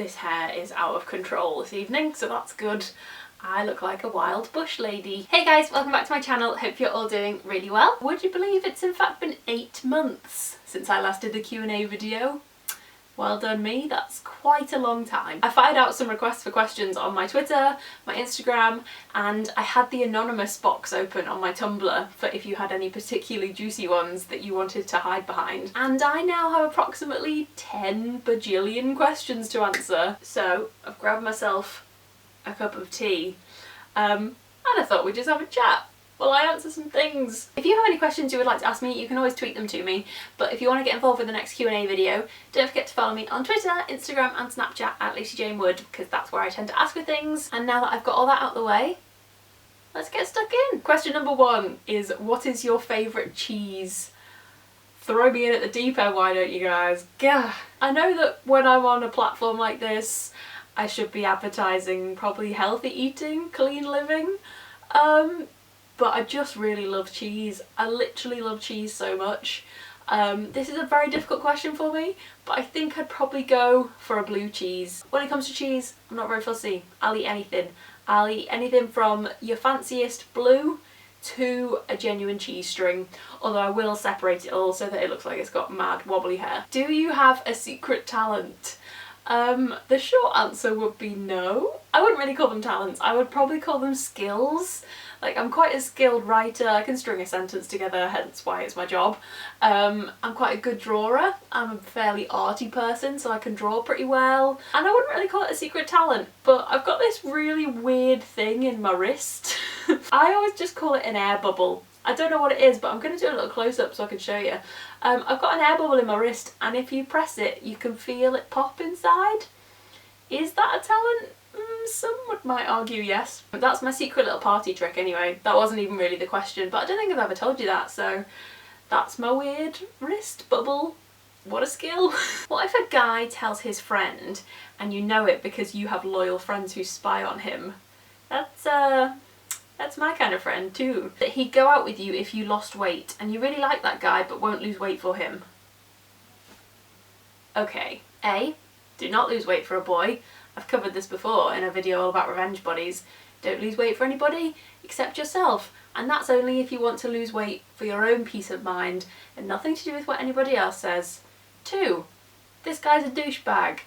this hair is out of control this evening, so that's good. I look like a wild bush lady. Hey guys, welcome back to my channel. Hope you're all doing really well. Would you believe it's in fact been 8 months since I last did the Q&A video? Well done me, that's quite a long time. I fired out some requests for questions on my Twitter, my Instagram, and I had the anonymous box open on my Tumblr for if you had any particularly juicy ones that you wanted to hide behind. And I now have approximately 10 bajillion questions to answer. So I've grabbed myself a cup of tea and I thought we'd just have a chat while I answer some things. If you have any questions you would like to ask me, you can always tweet them to me, but if you want to get involved with the next Q&A video, don't forget to follow me on Twitter, Instagram and Snapchat at Lucy Jane Wood, because that's where I tend to ask for things. And now that I've got all that out the way, let's get stuck in. Question number 1 is, what is your favourite cheese? Throw me in at the deep end, why don't you guys? Gah. I know that when I'm on a platform like this, I should be advertising probably healthy eating, clean living, but I just really love cheese. I literally love cheese so much. This is a very difficult question for me, but I think I'd probably go for a blue cheese. When it comes to cheese, I'm not very fussy. I'll eat anything. I'll eat anything from your fanciest blue to a genuine cheese string, although I will separate it all so that it looks like it's got mad wobbly hair. Do you have a secret talent? The short answer would be no. I wouldn't really call them talents, I would probably call them skills. Like, I'm quite a skilled writer, I can string a sentence together, hence why it's my job. I'm quite a good drawer, I'm a fairly arty person, so I can draw pretty well. And I wouldn't really call it a secret talent, but I've got this really weird thing in my wrist. I always just call it an air bubble. I don't know what it is, but I'm going to do a little close-up so I can show you. I've got an air bubble in my wrist, and if you press it, you can feel it pop inside. Is that a talent? Some might argue yes. That's my secret little party trick anyway. That wasn't even really the question, but I don't think I've ever told you that, so that's my weird wrist bubble. What a skill. What if a guy tells his friend, and you know it because you have loyal friends who spy on him? That's my kind of friend too. That he'd go out with you if you lost weight and you really like that guy but won't lose weight for him. Okay, A, do not lose weight for a boy. I've covered this before in a video all about revenge bodies. Don't lose weight for anybody except yourself. And that's only if you want to lose weight for your own peace of mind and nothing to do with what anybody else says. 2, this guy's a douchebag.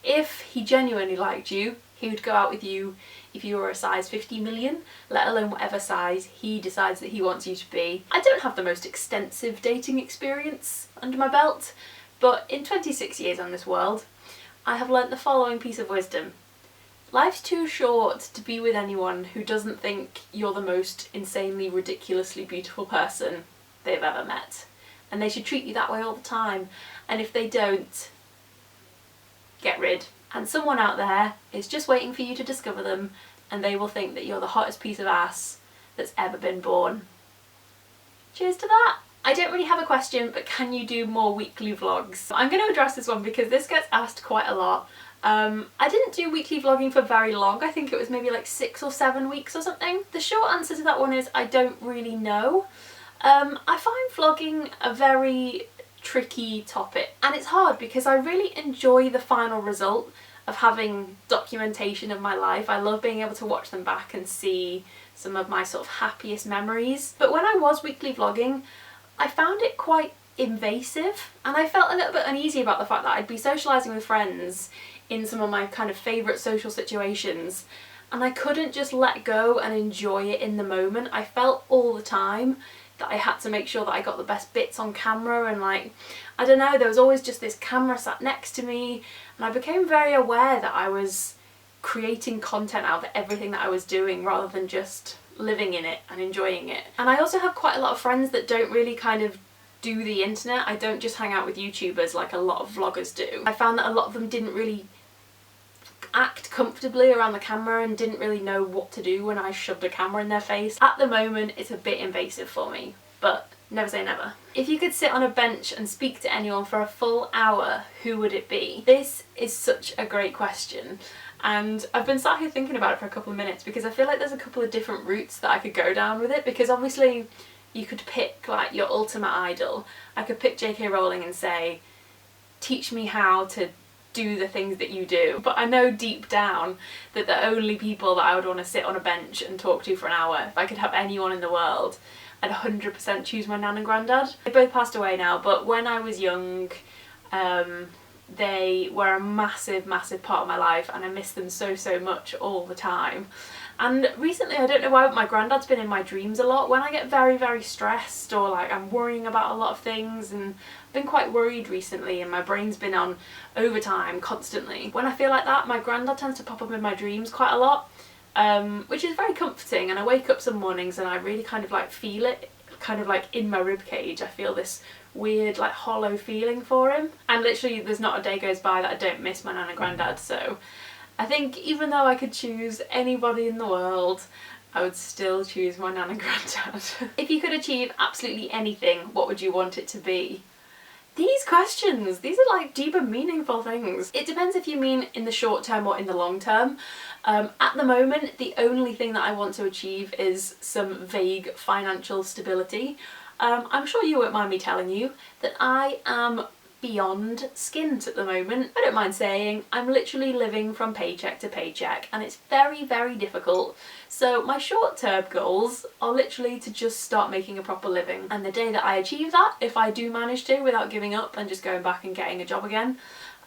If he genuinely liked you, he would go out with you if you were a size 50 million, let alone whatever size he decides that he wants you to be. I don't have the most extensive dating experience under my belt, but in 26 years on this world, I have learnt the following piece of wisdom. Life's too short to be with anyone who doesn't think you're the most insanely, ridiculously beautiful person they've ever met. And they should treat you that way all the time. And if they don't, get rid. And someone out there is just waiting for you to discover them, and they will think that you're the hottest piece of ass that's ever been born. Cheers to that! I don't really have a question, but can you do more weekly vlogs? I'm going to address this one because this gets asked quite a lot. I didn't do weekly vlogging for very long. I think it was maybe like 6 or 7 weeks or something. The short answer to that one is I don't really know. I find vlogging a very tricky topic, and it's hard because I really enjoy the final result of having documentation of my life. I love being able to watch them back and see some of my sort of happiest memories. But when I was weekly vlogging, I found it quite invasive, and I felt a little bit uneasy about the fact that I'd be socialising with friends in some of my kind of favourite social situations, and I couldn't just let go and enjoy it in the moment. I felt all the time that I had to make sure that I got the best bits on camera, and like, I don't know, there was always just this camera sat next to me, and I became very aware that I was creating content out of everything that I was doing rather than just living in it and enjoying it. And I also have quite a lot of friends that don't really kind of do the internet. I don't just hang out with YouTubers like a lot of vloggers do. I found that a lot of them didn't really act comfortably around the camera and didn't really know what to do when I shoved a camera in their face. At the moment it's a bit invasive for me, but never say never. If you could sit on a bench and speak to anyone for a full hour, who would it be? This is such a great question, and I've been sat here thinking about it for a couple of minutes because I feel like there's a couple of different routes that I could go down with it, because obviously you could pick like your ultimate idol. I could pick J.K. Rowling and say, teach me how to do the things that you do. But I know deep down that the only people that I would want to sit on a bench and talk to for an hour, if I could have anyone in the world, I'd 100% choose my nan and granddad. They both passed away now, but when I was young, they were a massive, massive part of my life, and I miss them so, so much all the time. And recently, I don't know why, but my granddad's been in my dreams a lot. When I get very, very stressed, or like I'm worrying about a lot of things, and I've been quite worried recently and my brain's been on overtime constantly. When I feel like that, my granddad tends to pop up in my dreams quite a lot, which is very comforting. And I wake up some mornings and I really kind of like feel it, kind of like in my rib cage. I feel this weird like hollow feeling for him. And literally there's not a day goes by that I don't miss my nan and granddad. So I think even though I could choose anybody in the world, I would still choose my nan and granddad. If you could achieve absolutely anything, what would you want it to be? These questions, these are like deep and meaningful things. It depends if you mean in the short term or in the long term. At the moment, the only thing that I want to achieve is some vague financial stability. I'm sure you won't mind me telling you that I am beyond skint at the moment. I don't mind saying I'm literally living from paycheck to paycheck, and it's very, very difficult. So my short-term goals are literally to just start making a proper living, and the day that I achieve that, if I do manage to without giving up and just going back and getting a job again,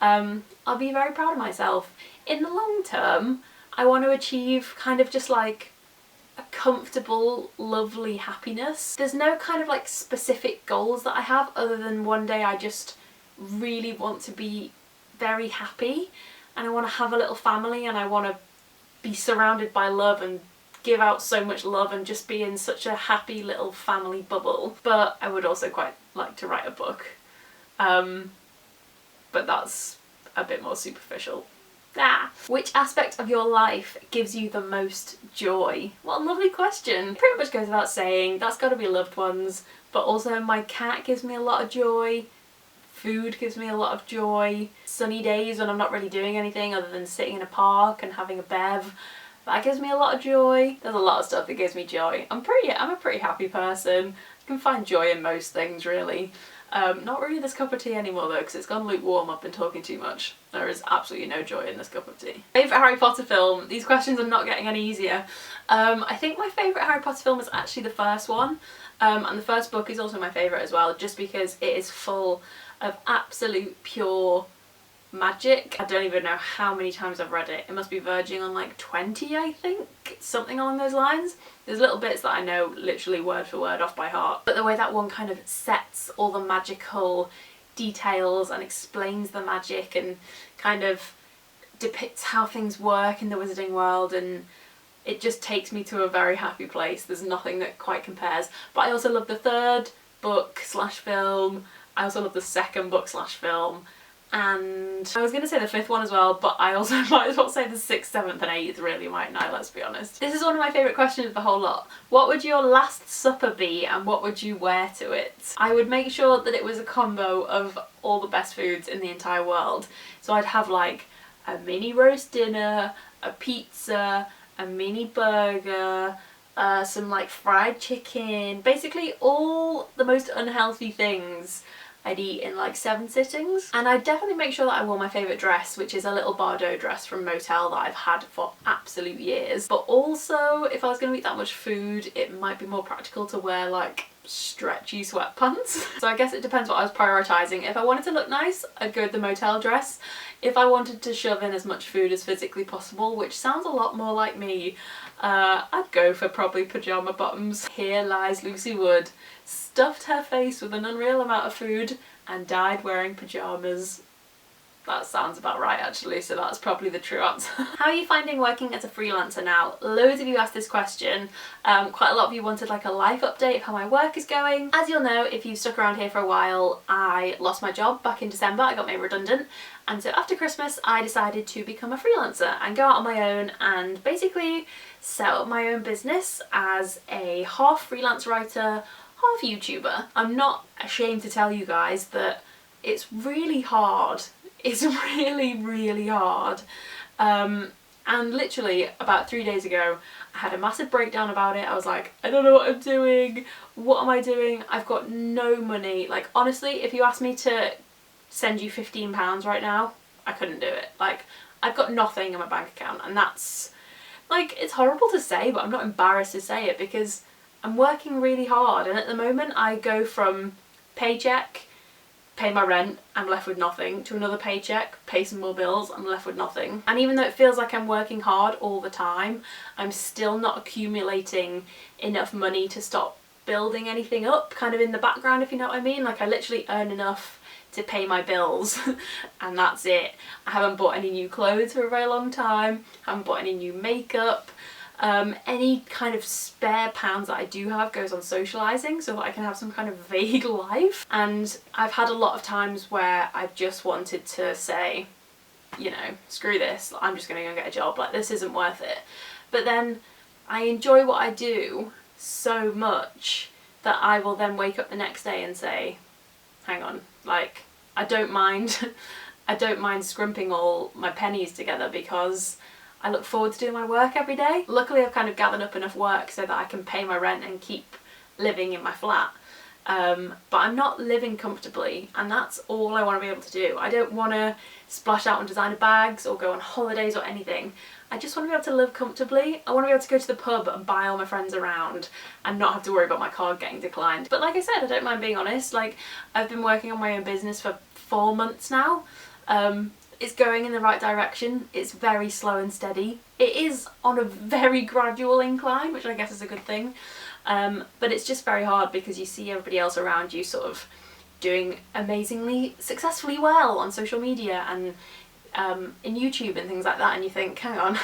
I'll be very proud of myself. In the long term, I want to achieve kind of just like a comfortable, lovely happiness. There's no kind of like specific goals that I have, other than one day I just really want to be very happy, and I want to have a little family, and I want to be surrounded by love and give out so much love and just be in such a happy little family bubble. But I would also quite like to write a book, but that's a bit more superficial. Which aspect of your life gives you the most joy? What a lovely question. It pretty much goes without saying, that's got to be loved ones, but also my cat gives me a lot of joy. Food gives me a lot of joy. Sunny days when I'm not really doing anything other than sitting in a park and having a bev, that gives me a lot of joy. There's a lot of stuff that gives me joy. I'm a pretty happy person. I can find joy in most things, really. Not really this cup of tea anymore though, because it's gone lukewarm. I've been talking too much. There is absolutely no joy in this cup of tea. Favourite Harry Potter film? These questions are not getting any easier. I think my favourite Harry Potter film is actually the first one, and the first book is also my favourite as well, just because it is full of absolute pure magic. I don't even know how many times I've read it. It must be verging on like 20, I think, something along those lines. There's little bits that I know literally word for word off by heart, but the way that one kind of sets all the magical details and explains the magic and kind of depicts how things work in the wizarding world, and it just takes me to a very happy place. There's nothing that quite compares. But I also love the third book slash film. I also love the second book slash film, and I was going to say the fifth one as well, but I also might as well say the 6th, 7th and 8th, really, mightn't I? Let's be honest. This is one of my favourite questions of the whole lot. What would your last supper be, and what would you wear to it? I would make sure that it was a combo of all the best foods in the entire world. So I'd have like a mini roast dinner, a pizza, a mini burger, some like fried chicken, basically all the most unhealthy things I'd eat in like 7 sittings. And I'd definitely make sure that I wore my favourite dress, which is a little Bardot dress from Motel that I've had for absolute years. But also, if I was going to eat that much food, it might be more practical to wear like stretchy sweatpants. So I guess it depends what I was prioritising. If I wanted to look nice, I'd go with the Motel dress. If I wanted to shove in as much food as physically possible, which sounds a lot more like me, I'd go for probably pyjama bottoms. Here lies Lucy Wood, stuffed her face with an unreal amount of food and died wearing pyjamas. That sounds about right actually, so that's probably the true answer. How are you finding working as a freelancer now? Loads of you asked this question. Quite a lot of you wanted like a life update of how my work is going. As you'll know, if you've stuck around here for a while, I lost my job back in December. I got made redundant, and so after Christmas I decided to become a freelancer and go out on my own and basically set up my own business as a half freelance writer, half YouTuber. I'm not ashamed to tell you guys that it's really hard. It's really, really hard. And literally about 3 days ago, I had a massive breakdown about it. I was like, I don't know what I'm doing. What am I doing? I've got no money. Like, honestly, if you asked me to send you £15 right now, I couldn't do it. Like, I've got nothing in my bank account, and that's, like, it's horrible to say, but I'm not embarrassed to say it because I'm working really hard, and at the moment I go from paycheck, pay my rent, I'm left with nothing, to another paycheck, pay some more bills, I'm left with nothing. And even though it feels like I'm working hard all the time, I'm still not accumulating enough money to stop building anything up kind of in the background, if you know what I mean. Like, I literally earn enough to pay my bills and that's it. I haven't bought any new clothes for a very long time, haven't bought any new makeup. Any kind of spare pounds that I do have goes on socialising so that I can have some kind of vague life. And I've had a lot of times where I've just wanted to say, you know, screw this, I'm just gonna go and get a job, like this isn't worth it. But then I enjoy what I do so much that I will then wake up the next day and say, hang on, like, I don't mind I don't mind scrimping all my pennies together because I look forward to doing my work every day. Luckily I've kind of gathered up enough work so that I can pay my rent and keep living in my flat. But I'm not living comfortably, and that's all I want to be able to do. I don't want to splash out on designer bags or go on holidays or anything. I just want to be able to live comfortably. I want to be able to go to the pub and buy all my friends around and not have to worry about my card getting declined. But like I said, I don't mind being honest. Like, I've been working on my own business for 4 months now. It's going in the right direction. It's very slow and steady. It is on a very gradual incline, which I guess is a good thing. But it's just very hard because you see everybody else around you sort of doing amazingly successfully well on social media and in YouTube and things like that, and you think, hang on,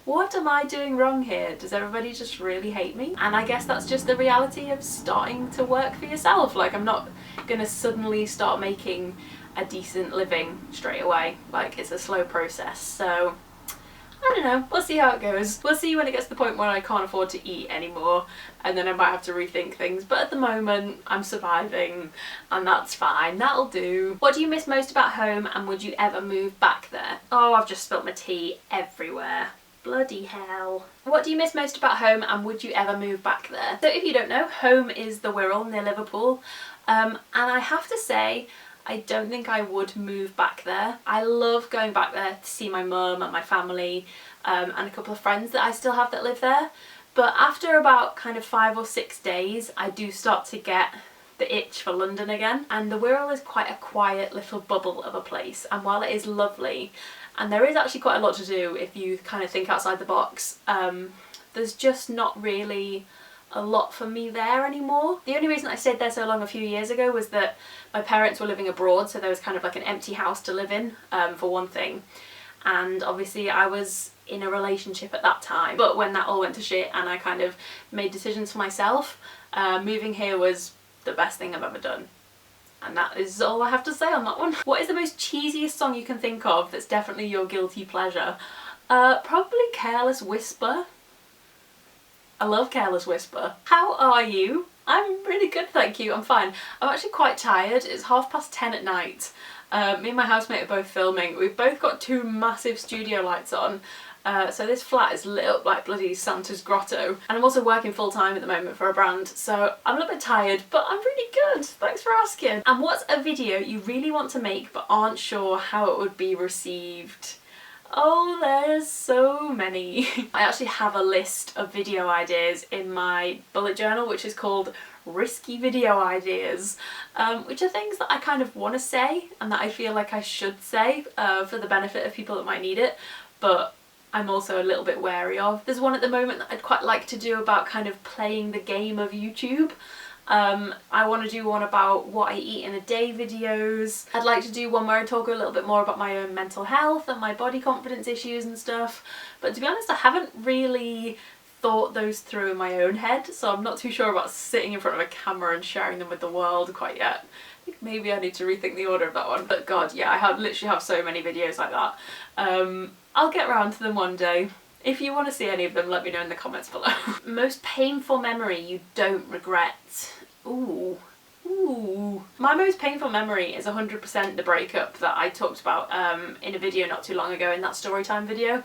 what am I doing wrong here? Does everybody just really hate me? And I guess that's just the reality of starting to work for yourself. Like, I'm not gonna suddenly start making a decent living straight away. Like, it's a slow process. So I don't know, we'll see how it goes. We'll see when it gets to the point where I can't afford to eat anymore, and then I might have to rethink things. But at the moment, I'm surviving, and that's fine, that'll do. What do you miss most about home, and would you ever move back there? Oh, I've just spilt my tea everywhere. Bloody hell. What do you miss most about home, and would you ever move back there? So if you don't know, home is the Wirral near Liverpool, and I have to say, I don't think I would move back there. I love going back there to see my mum and my family and a couple of friends that I still have that live there. But after about kind of 5 or 6 days, I do start to get the itch for London again. And the Wirral is quite a quiet little bubble of a place. And while it is lovely, and there is actually quite a lot to do if you kind of think outside the box, there's just not really a lot for me there anymore. The only reason I stayed there so long a few years ago was that my parents were living abroad, so there was kind of like an empty house to live in, for one thing. And obviously I was in a relationship at that time, but when that all went to shit and I kind of made decisions for myself, moving here was the best thing I've ever done. And that is all I have to say on that one. What is the most cheesiest song you can think of that's definitely your guilty pleasure? Probably Careless Whisper. I love Careless Whisper. How are you? I'm really good, thank you, I'm fine. I'm actually quite tired. It's 10:30 at night. Me and my housemate are both filming. We've both got 2 massive studio lights on. So this flat is lit up like bloody Santa's grotto. And I'm also working full time at the moment for a brand, so I'm a little bit tired, but I'm really good. Thanks for asking. And what's a video you really want to make but aren't sure how it would be received? Oh, there's so many. I actually have a list of video ideas in my bullet journal, which is called Risky Video Ideas, which are things that I kind of want to say and that I feel like I should say for the benefit of people that might need it, but I'm also a little bit wary of. There's one at the moment that I'd quite like to do about kind of playing the game of YouTube. I want to do one about what I eat in a day videos. I'd like to do one where I talk a little bit more about my own mental health and my body confidence issues and stuff. But to be honest, I haven't really thought those through in my own head, so I'm not too sure about sitting in front of a camera and sharing them with the world quite yet. I think maybe I need to rethink the order of that one. But god, yeah, I literally have so many videos like that. I'll get around to them one day. If you want to see any of them, let me know in the comments below. Most painful memory you don't regret. Ooh. Ooh. My most painful memory is 100% the breakup that I talked about in a video not too long ago, in that storytime video.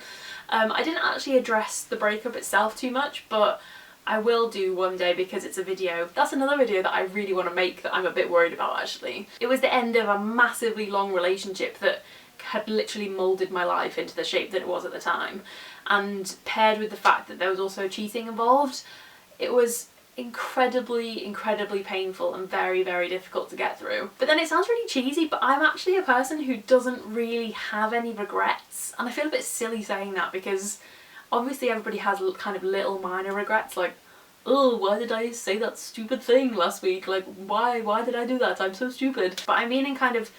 I didn't actually address the breakup itself too much, but I will do one day because it's a video. That's another video that I really want to make that I'm a bit worried about actually. It was the end of a massively long relationship that had literally moulded my life into the shape that it was at the time. And paired with the fact that there was also cheating involved, it was incredibly painful and very difficult to get through. But then it sounds really cheesy, but I'm actually a person who doesn't really have any regrets, and I feel a bit silly saying that because obviously everybody has kind of little minor regrets, like, oh, why did I say that stupid thing last week, like why did I do that, I'm so stupid. But I mean in kind of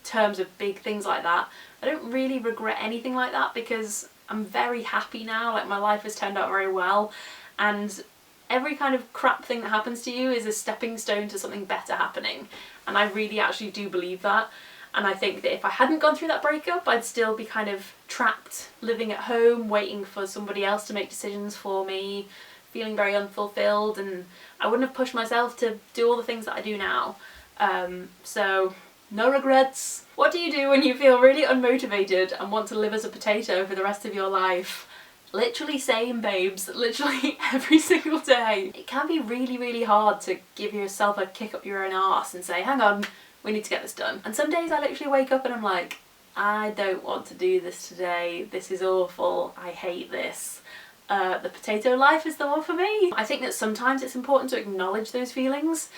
terms of big things like that, I don't really regret anything like that because I'm very happy now, like my life has turned out very well, and every kind of crap thing that happens to you is a stepping stone to something better happening, and I really actually do believe that. And I think that if I hadn't gone through that breakup, I'd still be kind of trapped, living at home, waiting for somebody else to make decisions for me, feeling very unfulfilled, and I wouldn't have pushed myself to do all the things that I do now. So no regrets. What do you do when you feel really unmotivated and want to live as a potato for the rest of your life? Literally same, babes, literally every single day. It can be really hard to give yourself a kick up your own arse and say, hang on, we need to get this done. And some days I literally wake up and I'm like, I don't want to do this today, this is awful, I hate this. The potato life is the one for me. I think that sometimes it's important to acknowledge those feelings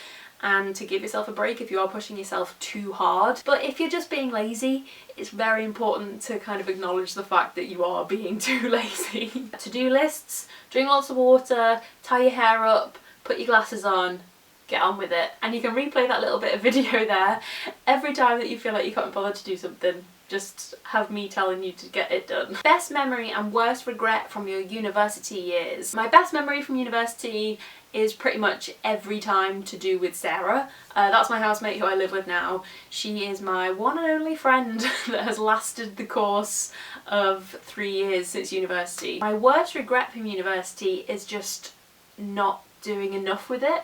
and to give yourself a break if you are pushing yourself too hard. But if you're just being lazy, it's very important to kind of acknowledge the fact that you are being too lazy. To-do lists, drink lots of water, tie your hair up, put your glasses on, get on with it. And you can replay that little bit of video there every time that you feel like you can't bother to do something. Just have me telling you to get it done. Best memory and worst regret from your university years. My best memory from university is pretty much every time to do with Sarah. That's my housemate who I live with now. She is my one and only friend that has lasted the course of 3 years since university. My worst regret from university is just not doing enough with it.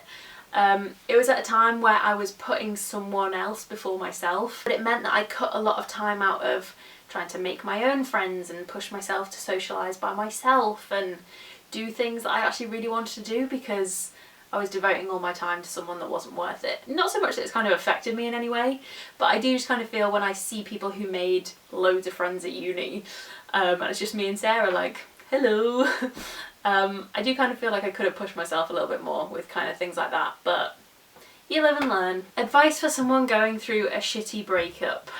It was at a time where I was putting someone else before myself, but it meant that I cut a lot of time out of trying to make my own friends and push myself to socialise by myself and do things that I actually really wanted to do because I was devoting all my time to someone that wasn't worth it. Not so much that it's kind of affected me in any way, but I do just kind of feel when I see people who made loads of friends at uni, and it's just me and Sarah, like, hello. I do kind of feel like I could have pushed myself a little bit more with kind of things like that, but you live and learn. Advice for someone going through a shitty breakup.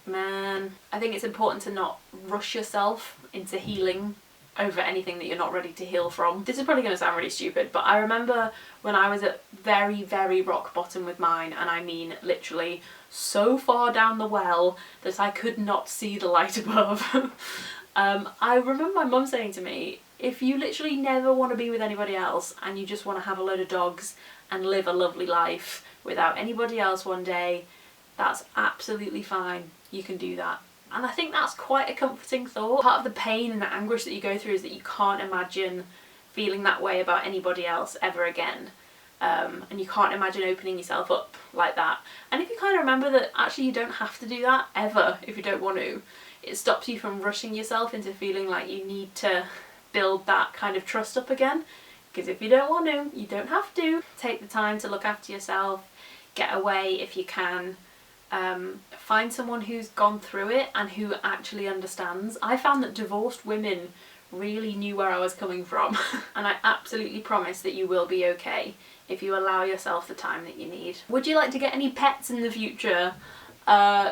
Man, I think it's important to not rush yourself into healing over anything that you're not ready to heal from. This is probably going to sound really stupid, but I remember when I was at very rock bottom with mine, and I mean literally so far down the well that I could not see the light above. I remember my mum saying to me, if you literally never want to be with anybody else and you just want to have a load of dogs and live a lovely life without anybody else one day, that's absolutely fine, you can do that. And I think that's quite a comforting thought. Part of the pain and the anguish that you go through is that you can't imagine feeling that way about anybody else ever again. And you can't imagine opening yourself up like that. And if you kind of remember that actually you don't have to do that ever if you don't want to, it stops you from rushing yourself into feeling like you need to build that kind of trust up again. Because if you don't want to, you don't have to. Take the time to look after yourself, get away if you can. Find someone who's gone through it and who actually understands. I found that divorced women really knew where I was coming from and I absolutely promise that you will be okay if you allow yourself the time that you need. Would you like to get any pets in the future?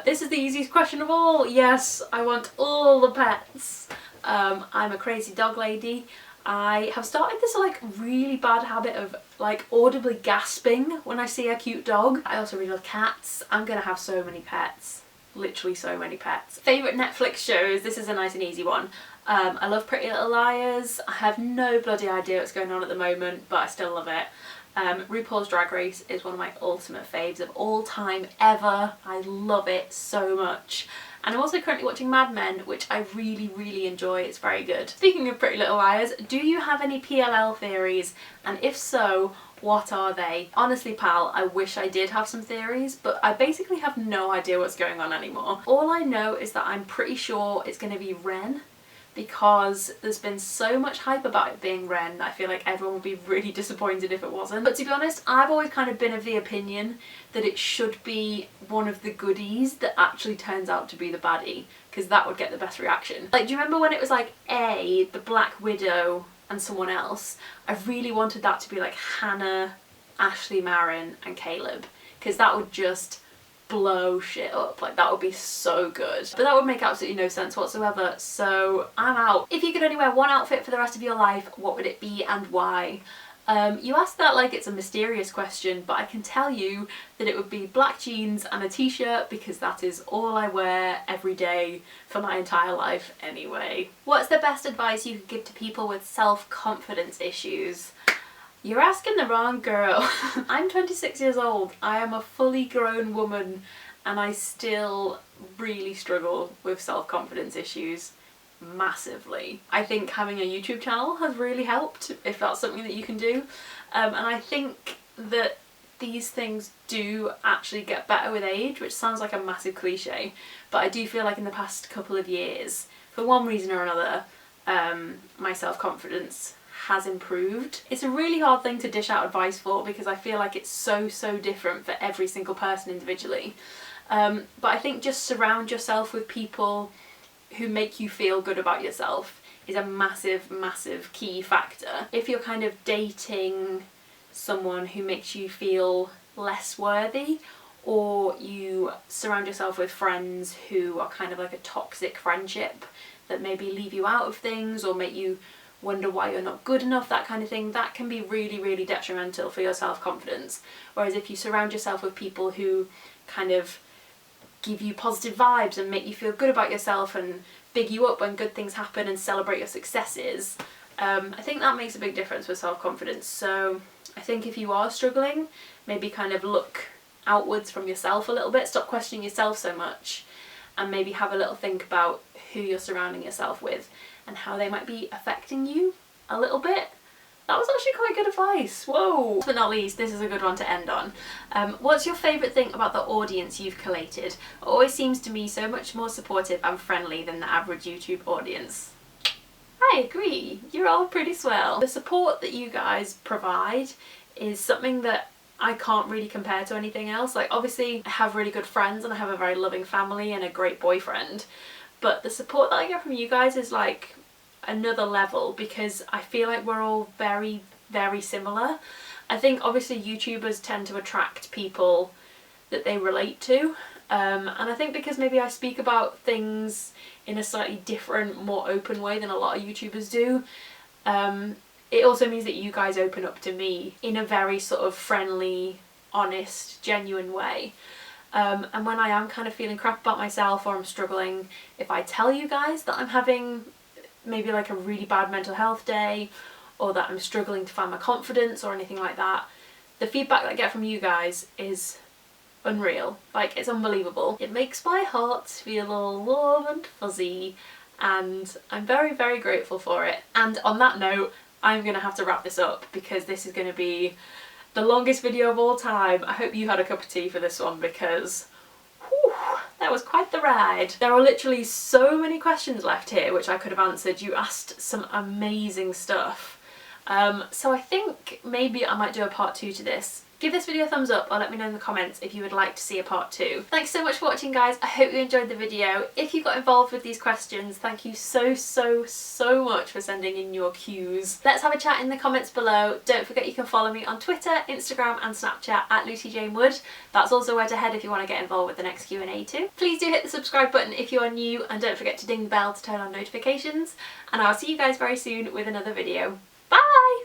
This is the easiest question of all. Yes, I want all the pets. I'm a crazy dog lady. I have started this like really bad habit of like audibly gasping when I see a cute dog. I also really love cats. I'm gonna have so many pets. Literally so many pets. Favourite Netflix shows? This is a nice and easy one. I love Pretty Little Liars. I have no bloody idea what's going on at the moment, but I still love it. RuPaul's Drag Race is one of my ultimate faves of all time ever. I love it so much. And I'm also currently watching Mad Men, which I really enjoy. It's very good. Speaking of Pretty Little Liars, do you have any PLL theories? And if so, what are they? Honestly, pal, I wish I did have some theories, but I basically have no idea what's going on anymore. All I know is that I'm pretty sure it's going to be Ren, because there's been so much hype about it being Ren that I feel like everyone would be really disappointed if it wasn't. But to be honest, I've always kind of been of the opinion that it should be one of the goodies that actually turns out to be the baddie, because that would get the best reaction. Like, do you remember when it was like the Black Widow and someone else? I really wanted that to be like Hannah, Ashley Marin and Caleb, because that would just blow shit up. Like, that would be so good. But that would make absolutely no sense whatsoever, so I'm out. If you could only wear one outfit for the rest of your life, what would it be and why? You asked that like it's a mysterious question, but I can tell you that it would be black jeans and a t-shirt, because that is all I wear every day for my entire life anyway. What's the best advice you could give to people with self-confidence issues? You're asking the wrong girl. I'm 26 years old. I am a fully grown woman and I still really struggle with self-confidence issues massively. I think having a YouTube channel has really helped, if that's something that you can do. And I think that these things do actually get better with age, which sounds like a massive cliche, but I do feel like in the past couple of years, for one reason or another, my self-confidence has improved. It's a really hard thing to dish out advice for, because I feel like it's so different for every single person individually. But I think just surround yourself with people who make you feel good about yourself is a massive key factor. If you're kind of dating someone who makes you feel less worthy, or you surround yourself with friends who are kind of like a toxic friendship that maybe leave you out of things or make you wonder why you're not good enough, that kind of thing, that can be really detrimental for your self-confidence. Whereas if you surround yourself with people who kind of give you positive vibes and make you feel good about yourself and big you up when good things happen and celebrate your successes, I think that makes a big difference with self-confidence. So I think if you are struggling, maybe kind of look outwards from yourself a little bit, stop questioning yourself so much, and maybe have a little think about who you're surrounding yourself with and how they might be affecting you a little bit. That was actually quite good advice. Whoa! Last but not least, this is a good one to end on. What's your favourite thing about the audience you've collated? It always seems to me so much more supportive and friendly than the average YouTube audience. I agree. You're all pretty swell. The support that you guys provide is something that I can't really compare to anything else. Like, obviously I have really good friends and I have a very loving family and a great boyfriend, but the support that I get from you guys is like another level, because I feel like we're all very similar. I think obviously YouTubers tend to attract people that they relate to, and I think because maybe I speak about things in a slightly different, more open way than a lot of YouTubers do, it also means that you guys open up to me in a very sort of friendly, honest, genuine way. And when I am kind of feeling crap about myself or I'm struggling, if I tell you guys that I'm having maybe like a really bad mental health day, or that I'm struggling to find my confidence or anything like that, the feedback that I get from you guys is unreal. Like, it's unbelievable. It makes my heart feel all warm and fuzzy, and I'm very grateful for it. And on that note, I'm gonna have to wrap this up because this is gonna be the longest video of all time. I hope you had a cup of tea for this one, because whew, that was quite the ride. There are literally so many questions left here which I could have answered. You asked some amazing stuff. So I think maybe I might do a part 2 to this. Give this video a thumbs up or let me know in the comments if you would like to see a part 2. Thanks so much for watching, guys. I hope you enjoyed the video. If you got involved with these questions, thank you so much for sending in your cues. Let's have a chat in the comments below. Don't forget you can follow me on Twitter, Instagram and Snapchat at Lucy Jane Wood. That's also where to head if you want to get involved with the next Q&A too. Please do hit the subscribe button if you are new, and don't forget to ding the bell to turn on notifications. And I'll see you guys very soon with another video. Bye!